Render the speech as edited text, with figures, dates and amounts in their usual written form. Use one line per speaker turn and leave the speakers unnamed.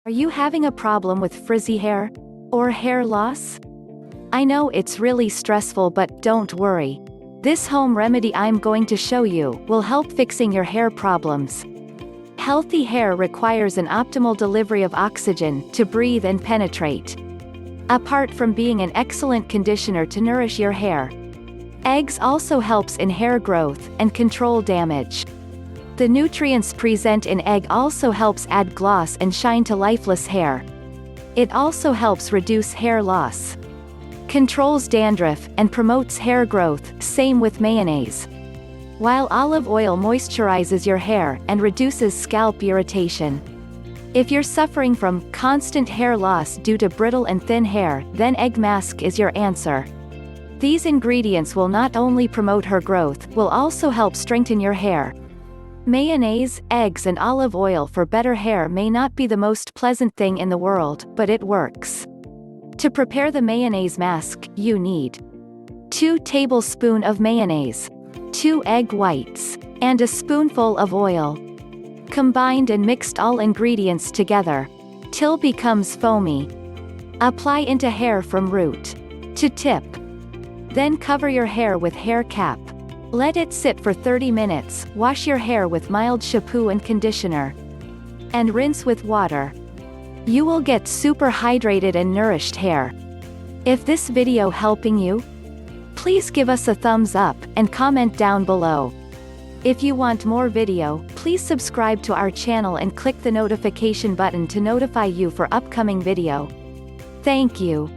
Are you having a problem with frizzy hair? Or hair loss? I know it's really stressful, but don't worry. This home remedy I'm going to show you will help fixing your hair problems. Healthy hair requires an optimal delivery of oxygen to breathe and penetrate. Apart from being an excellent conditioner to nourish your hair, eggs also helps in hair growth and control damage. The nutrients present in egg also helps add gloss and shine to lifeless hair. It also helps reduce hair loss, controls dandruff, and promotes hair growth, same with mayonnaise. While olive oil moisturizes your hair and reduces scalp irritation. If you're suffering from constant hair loss due to brittle and thin hair, then egg mask is your answer. These ingredients will not only promote hair growth, will also help strengthen your hair. Mayonnaise, eggs and olive oil for better hair may not be the most pleasant thing in the world, but it works. To prepare the mayonnaise mask, you need 2 tablespoons of mayonnaise, 2 egg whites, and a spoonful of oil. Combined and mixed all ingredients together till becomes foamy. Apply into hair from root to tip. Then cover your hair with hair cap. Let it sit for 30 minutes, wash your hair with mild shampoo and conditioner, and rinse with water. You will get super hydrated and nourished hair. If this video helping you, please give us a thumbs up and comment down below. If you want more video, please subscribe to our channel and click the notification button to notify you for upcoming video. Thank you.